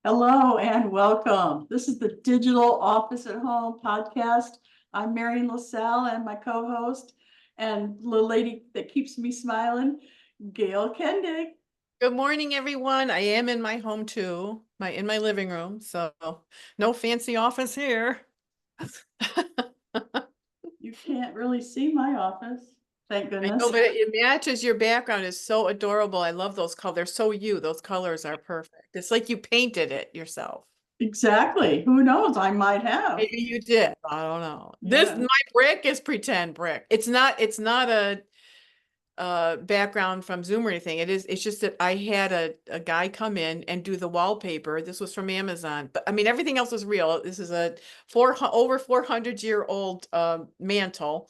Hello and welcome. This is the Digital Office at Home podcast. I'm Marian LaSalle and my co-host and the lady that keeps me smiling, Gail Kendig. Good morning, everyone. I am in my home too, in my living room, so no fancy office here. You can't really see my office, thank I goodness. know, but it matches your background is so adorable. I love those colors. They're so you. Those colors are perfect. It's like you painted it yourself. Exactly. Who knows? I might have. Maybe you did. I don't know. Yeah. My brick is pretend brick. It's not a background from Zoom or anything. It's just that I had a guy come in and do the wallpaper. This was from Amazon, but I mean everything else is real. This is a over 400-year-old mantle,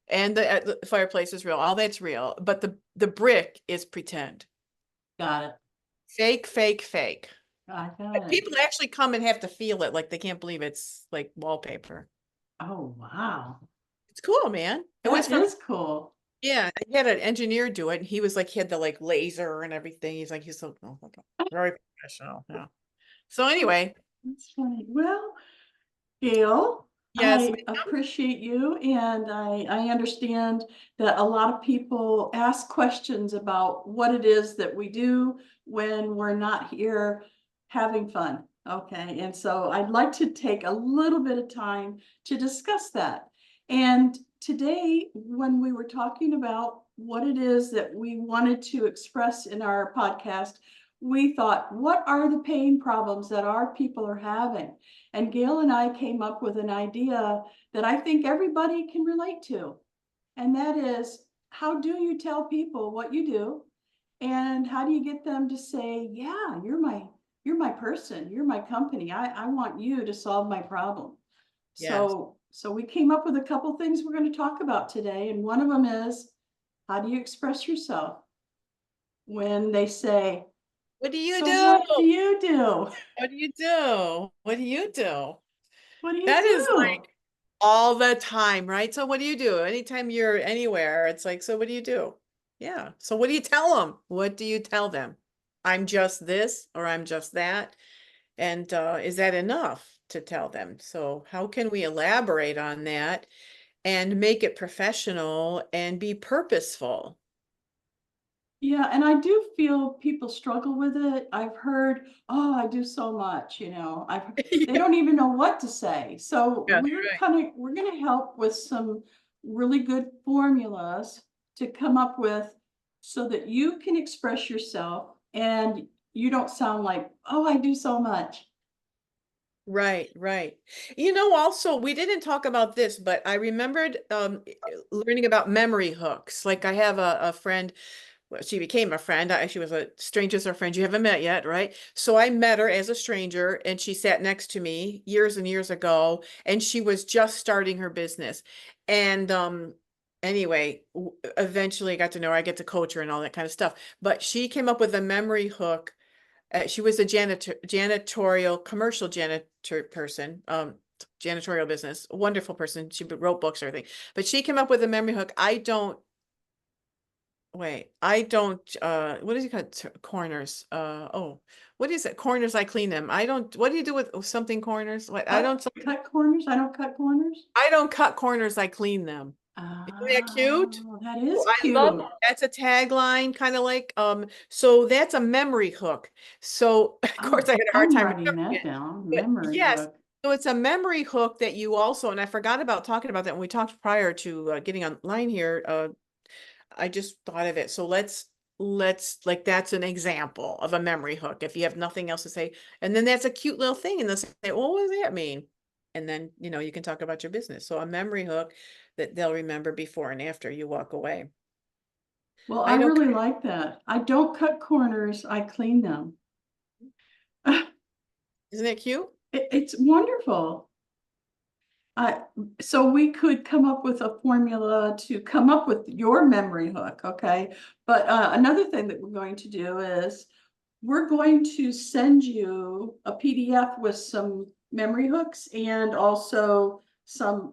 and the fireplace is real. All that's real, but the brick is pretend. Got it. Fake, fake, fake. I got But it. people actually come and have to feel it, like they can't believe it's like wallpaper. Oh, wow. It's cool, man. It was That from is cool. Yeah, I had an engineer do it, and he was like, he had the like laser and everything. He's so very professional. Yeah. So anyway, That's funny. Well, Gail, yes, I appreciate you, and I understand that a lot of people ask questions about what it is that we do when we're not here having fun. Okay, and so I'd like to take a little bit of time to discuss that. And today, when we were talking about what it is that we wanted to express in our podcast, we thought, what are the pain problems that our people are having? And Gail and I came up with an idea that I think everybody can relate to. And that is, how do you tell people what you do? And how do you get them to say, yeah, you're my person, you're my company. I want you to solve my problem. yes. So we came up with a couple things we're going to talk about today. And one of them is, how do you express yourself when they say, What do you so do? what do you do? What do you do? What do you do? What do you That is like do? all the time, right? So what do you do? Anytime you're anywhere, it's like, so what do you do? Yeah. So what do you tell them? What do you tell them? I'm just this or I'm just that. And is that enough to tell them? So how can we elaborate on that and make it professional and be purposeful? Yeah, and I do feel people struggle with it. I've heard, oh, I do so much, they Yeah, don't even know what to say. So that's we're gonna help with some really good formulas to come up with so that you can express yourself and you don't sound like, oh, I do so much. right, right. Also, we didn't talk about this, but I remembered learning about memory hooks. Like I have a friend. Well, she became a friend. She was a stranger's a friend you haven't met yet, right? So I met her as a stranger, and she sat next to me years and years ago, and she was just starting her business. And anyway, eventually I got to know her. I get to coach her and all that kind of stuff. But she came up with a memory hook. She was a janitorial, commercial janitor person, janitorial business, a wonderful person. She wrote books, everything. But she came up with a memory hook. I don't, what is it called? Corners. What is it? Corners, I clean them. I don't, what do you do with something corners? What, Cut corners? I don't cut corners. I don't cut corners, I clean them. Isn't that cute? Oh, that is Oh, I love cute. it. That's a tagline, kind of like, so that's a memory hook. So of course I had a hard I'm time writing remembering that it, down. but Memory yes. hook. So it's a memory hook that you also, and I forgot about talking about that when we talked prior to getting online here. I just thought of it. So let's like that's an example of a memory hook. If you have nothing else to say, and then that's a cute little thing, and they'll say, well, what does that mean? And then you can talk about your business. So a memory hook that they'll remember before and after you walk away. Well, I I don't, really like that. I don't cut corners, I clean them. isn't it cute? It's wonderful. I, so we could come up with a formula to come up with your memory hook, okay? But another thing that we're going to do is we're going to send you a PDF with some memory hooks and also some,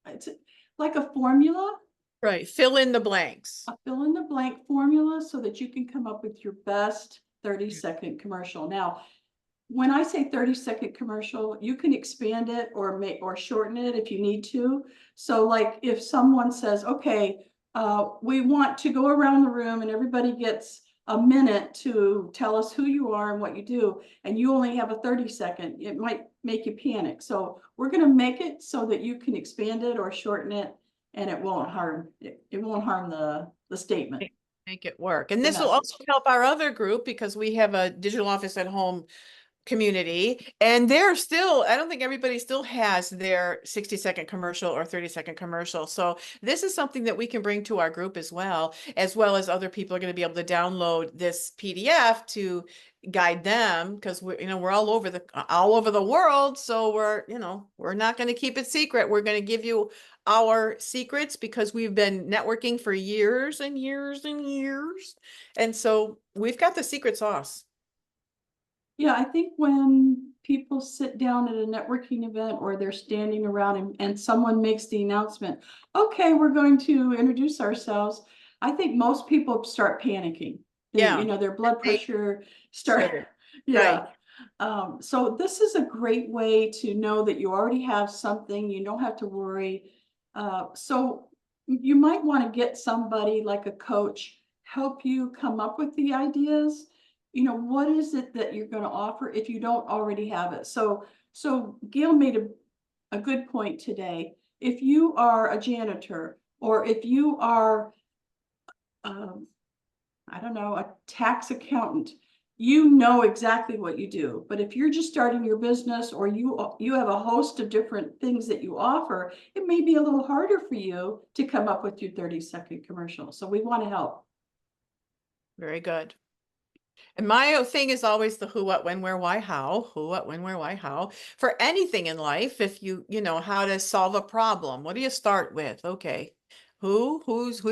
it's like a formula, Right. Fill in the blanks. a fill in the blank formula so that you can come up with your best 30-second commercial. Now, when I say 30-second commercial, you can expand it or shorten it if you need to. So like if someone says, okay, we want to go around the room and everybody gets a minute to tell us who you are and what you do, and you only have a 30-second, it might make you panic. So we're going to make it so that you can expand it or shorten it, and it won't harm the statement. Make it work. And The this will also message. help our other group because we have a digital office at home community, and they're still, I don't think everybody still has their 60-second commercial or 30-second commercial. So this is something that we can bring to our group as well as other people are going to be able to download this PDF to guide them, because we're all over the world. So we're not going to keep it secret. We're going to give you our secrets because we've been networking for years and years and years. And so we've got the secret sauce. Yeah, I think when people sit down at a networking event or they're standing around and someone makes the announcement, okay, we're going to introduce ourselves, I think most people start panicking. Yeah. Their blood They pressure started. yeah. Right. So this is a great way to know that you already have something, you don't have to worry. So you might want to get somebody like a coach, help you come up with the ideas. What is it that you're going to offer if you don't already have it? So Gail made a good point today. If you are a janitor, or if you are, I don't know, a tax accountant, you know exactly what you do. But if you're just starting your business, or you have a host of different things that you offer, it may be a little harder for you to come up with your 30-second commercial. So we want to help. Very good. And my thing is always the who, what, when, where, why, how. Who, what, when, where, why, how. For anything in life, if you know how to solve a problem, what do you start with? Okay. Who does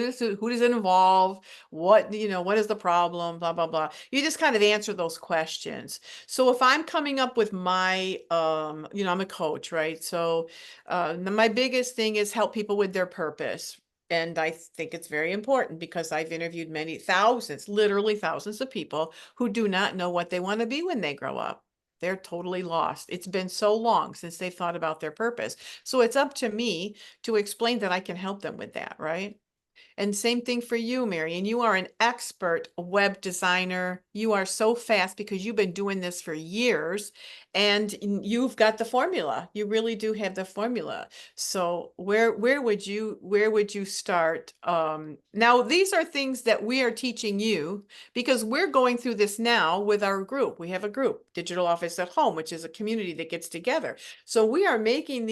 it involve? What is the problem? Blah, blah, blah. You just kind of answer those questions. So if I'm coming up with my, I'm a coach, right? So my biggest thing is help people with their purpose. And I think it's very important because I've interviewed many thousands, literally thousands of people who do not know what they want to be when they grow up. They're totally lost. It's been so long since they thought about their purpose. So it's up to me to explain that I can help them with that, right? And same thing for you, Marian. You are an expert web designer. You are so fast because you've been doing this for years and you've got the formula. You really do have the formula. So where would you start? Now, these are things that we are teaching you because we're going through this now with our group. We have a group, Digital Office at Home, which is a community that gets together. So we are making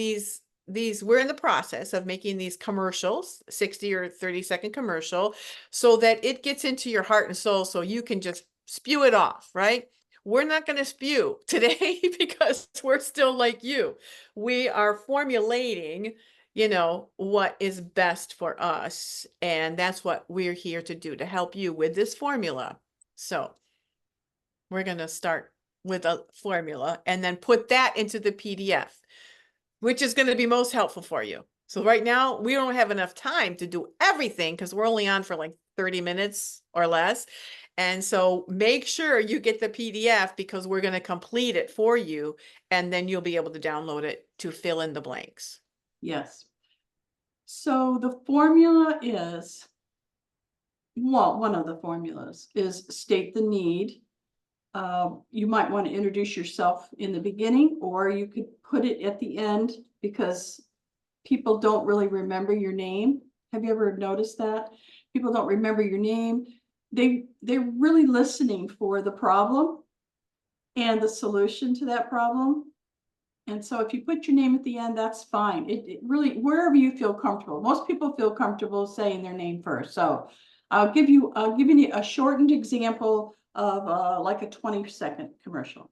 we're in the process of making these commercials, 60 or 30-second commercial, so that it gets into your heart and soul so you can just spew it off, right? We're not going to spew today because we're still like you. We are formulating, what is best for us. And that's what we're here to do, to help you with this formula. So we're going to start with a formula and then put that into the PDF, which is going to be most helpful for you. So right now we don't have enough time to do everything because we're only on for like 30 minutes or less. And so make sure you get the PDF because we're going to complete it for you. And then you'll be able to download it to fill in the blanks. Yes. So the formula is, well, one of the formulas is state the need. You might want to introduce yourself in the beginning, or you could put it at the end because people don't really remember your name. Have you ever noticed that? People don't remember your name. They're really listening for the problem and the solution to that problem. And so if you put your name at the end, that's fine. It really, wherever you feel comfortable. Most people feel comfortable saying their name first. So I'll give you a shortened example of like a 20-second commercial.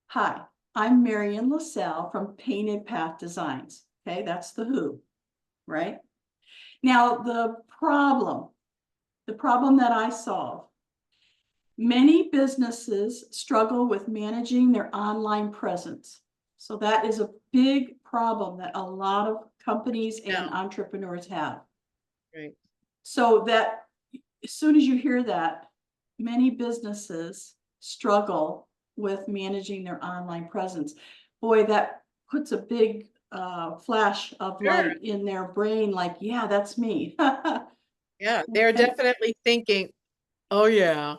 Hi, I'm Marian LaSalle from Painted Path Designs. Okay, that's the who, right? Now the problem that I solve. Many businesses struggle with managing their online presence. So that is a big problem that a lot of companies and entrepreneurs have. Right. So that as soon as you hear that, many businesses struggle with managing their online presence. Boy, that puts a big flash of Sure. light in their brain, like, yeah, that's me. Yeah, they're And definitely thinking, oh yeah.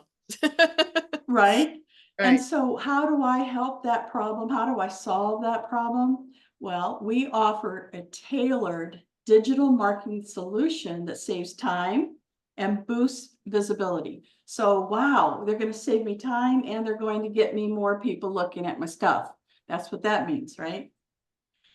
right? And Right. so how do I help that problem? How do I solve that problem? Well, we offer a tailored digital marketing solution that saves time and boosts visibility. So, wow, they're going to save me time and they're going to get me more people looking at my stuff. That's what that means, right?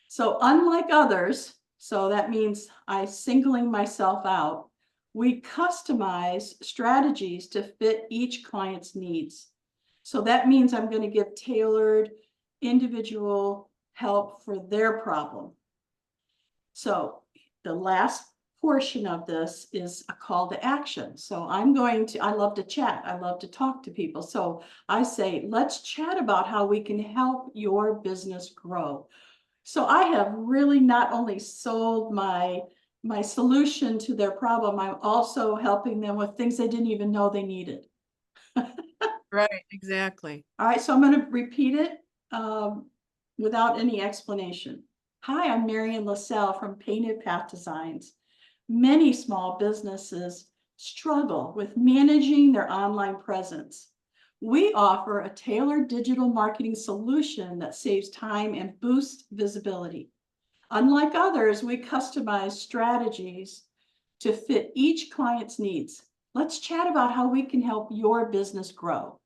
So, unlike others, so that means I singling myself out, we customize strategies to fit each client's needs. So that means I'm going to give tailored individual help for their problem. So the last portion of this is a call to action. So I love to chat. I love to talk to people. So I say, let's chat about how we can help your business grow. So I have really not only sold my solution to their problem, I'm also helping them with things they didn't even know they needed. Right, exactly. All right, so I'm going to repeat it without any explanation. Hi, I'm Marian LaSalle from Painted Path Designs. Many small businesses struggle with managing their online presence. We offer a tailored digital marketing solution that saves time and boosts visibility. Unlike others, we customize strategies to fit each client's needs. Let's chat about how we can help your business grow.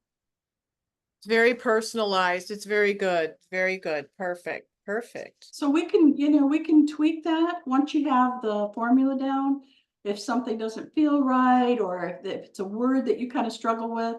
It's very personalized. It's very good. Very good. Perfect. Perfect. So we can, we can tweak that once you have the formula down. If something doesn't feel right, or if it's a word that you kind of struggle with,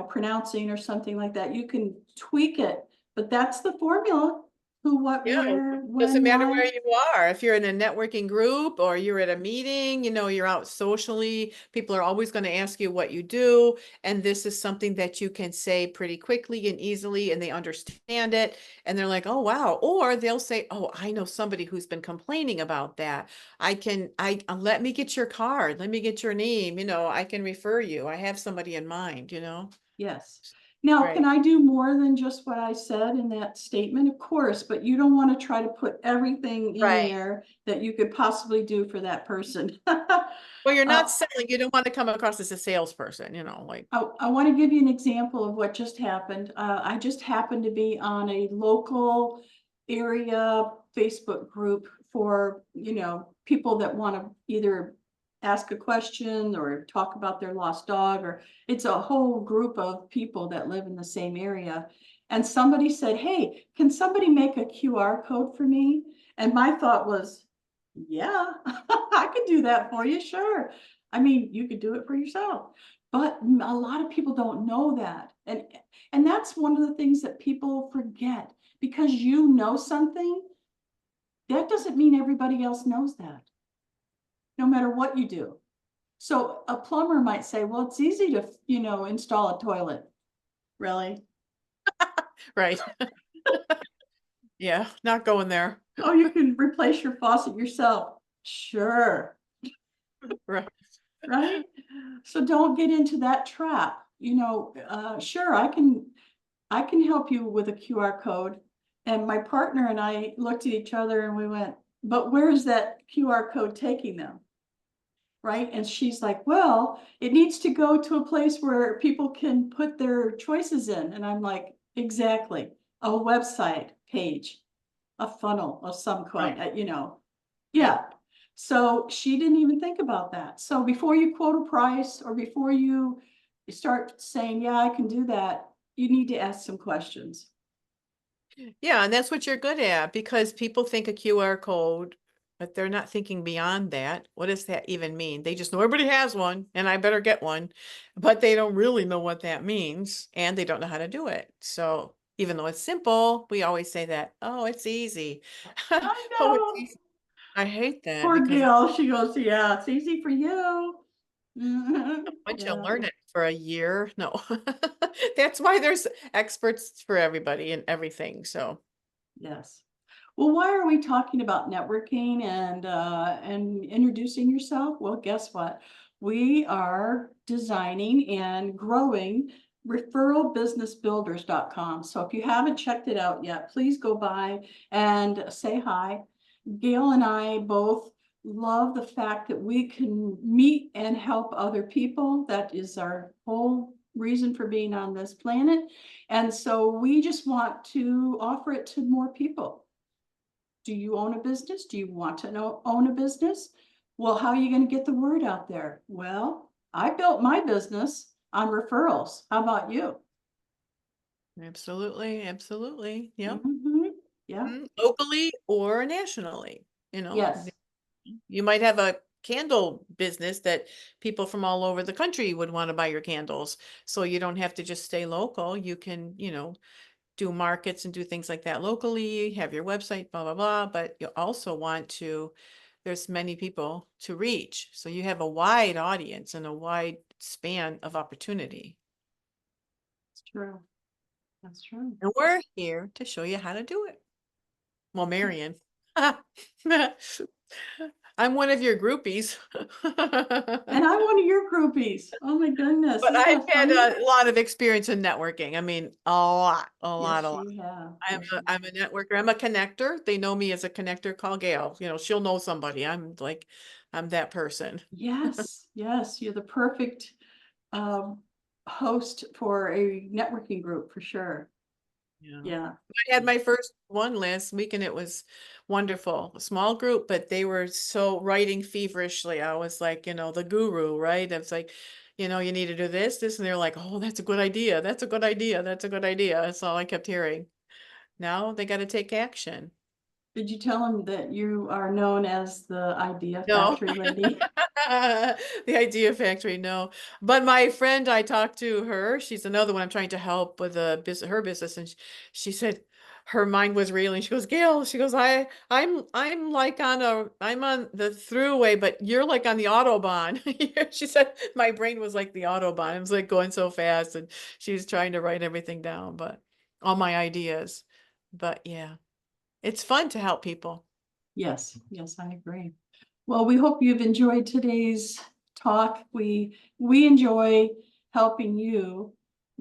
pronouncing or something like that, you can tweak it. But that's the formula: who, what, Yeah, where, doesn't when, matter why. where you are. If you're in a networking group or you're at a meeting, you're out socially, people are always going to ask you what you do. And this is something that you can say pretty quickly and easily, and they understand it. And they're like, oh, wow. Or they'll say, oh, I know somebody who's been complaining about that. Let me get your card. Let me get your name. I can refer you. I have somebody in mind. Yes. Now, can Right. I do more than just what I said in that statement? Of course, but you don't want to try to put everything in Right. there that you could possibly do for that person. Well, you're not Uh, selling. You don't want to come across as a salesperson, like. I want to give you an example of what just happened. I just happened to be on a local area Facebook group for, people that want to either ask a question or talk about their lost dog, or it's a whole group of people that live in the same area. And somebody said, hey, can somebody make a QR code for me? And my thought was, yeah, I could do that for you. Sure. I mean, you could do it for yourself. But a lot of people don't know that. And that's one of the things that people forget. Because you know something, that doesn't mean everybody else knows that, no matter what you do. So a plumber might say, well, it's easy to, install a toilet. Really? Right. Yeah, not going there. Oh, you can replace your faucet yourself. Sure. Right. Right? So don't get into that trap. Sure, I can help you with a QR code. And my partner and I looked at each other and we went, but where's that QR code taking them? Right? And she's like, well, it needs to go to a place where people can put their choices in. And I'm like, exactly. A website page, a funnel of some Right. kind, Yeah. yeah. So she didn't even think about that. So before you quote a price, or before you start saying, yeah, I can do that, you need to ask some questions. Yeah, and that's what you're good at, because people think a QR code, but they're not thinking beyond that. What does that even mean? They just know everybody has one and I better get one, but they don't really know what that means and they don't know how to do it. So even though it's simple, we always say that, oh, it's easy. I Oh, it's know. easy. I hate that Poor because Gail, she goes, yeah, it's easy for you. once you Yeah, learn it for a year, no. That's why there's experts for everybody and everything. So yes. Well, why are we talking about networking and introducing yourself? Well, guess what? We are designing and growing referralbusinessbuilders.com. So if you haven't checked it out yet, please go by and say hi. Gail and I both love the fact that we can meet and help other people. That is our whole reason for being on this planet. And so we just want to offer it to more people. Do you own a business? Do you want to own a business? Well, how are you going to get the word out there? Well, I built my business on referrals. How about you? Absolutely, absolutely. Yep. Yeah. Locally or nationally, Yes. you might have a candle business that people from all over the country would want to buy your candles. So you don't have to just stay local. You can, do markets and do things like that locally, have your website, blah, blah, blah. But you also want to, there's many people to reach. So you have a wide audience and a wide span of opportunity. It's true. That's true. And we're here to show you how to do it. Well, Marian. I'm one of your groupies. And I'm one of your groupies. Oh my goodness. But Isn't I've that had funny? a lot of experience in networking. I mean, a lot, a lot, a Yes, lot. you have. I'm Yes, a, you I'm a networker. I'm a connector. They know me as a connector. Call Gail. She'll know somebody. I'm that person. Yes, yes, you're the perfect um, host for a networking group for sure. Yeah. Yeah. I had my first one last week and it was wonderful. A small group, but they were so writing feverishly. I was like, the guru, right? It's like, you need to do this, this, and they're like, oh, that's a good idea. That's a good idea. That's a good idea. That's all I kept hearing. Now they got to take action. Did you tell him that you are known as the idea No, factory lady? the idea factory, no. But my friend, I talked to her. She's another one I'm trying to help with her business, and she said her mind was reeling. She goes, Gail, she goes, I'm like I'm on the throughway, but you're like on the Autobahn. She said my brain was like the Autobahn. It was like going so fast, and she's trying to write everything down, but all my ideas. But yeah, it's fun to help people. Yes, yes, I agree. Well, we hope you've enjoyed today's talk. We enjoy helping you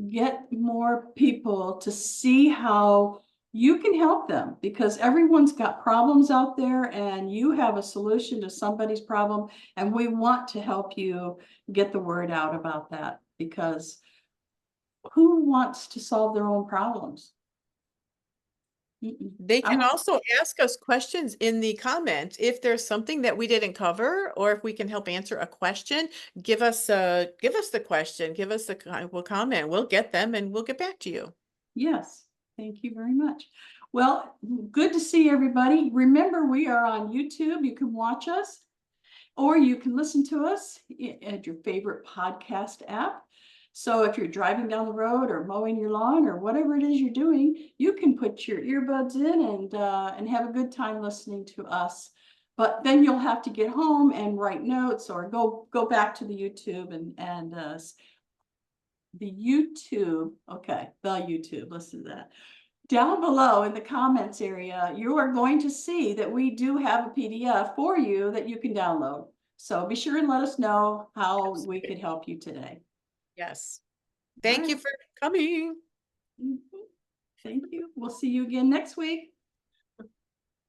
get more people to see how you can help them, because everyone's got problems out there and you have a solution to somebody's problem, and we want to help you get the word out about that, because who wants to solve their own problems? They I can want, also ask us questions in the comments. If there's something that we didn't cover, or if we can help answer a question, give us the question, give us we'll comment, we'll get them and we'll get back to you. yes, thank you very much. Well, good to see everybody. Remember, we are on YouTube. You can watch us, or you can listen to us at your favorite podcast app. So if you're driving down the road or mowing your lawn or whatever it is you're doing, you can put your earbuds in and have a good time listening to us. But then you'll have to get home and write notes, or go back to the YouTube and the YouTube. Okay, the YouTube. Listen to that. Down below in the comments area, you are going to see that we do have a PDF for you that you can download. So be sure and let us know how we could help you today. Yes. All Thank you right. for coming. Thank you. We'll see you again next week.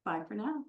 Bye for now.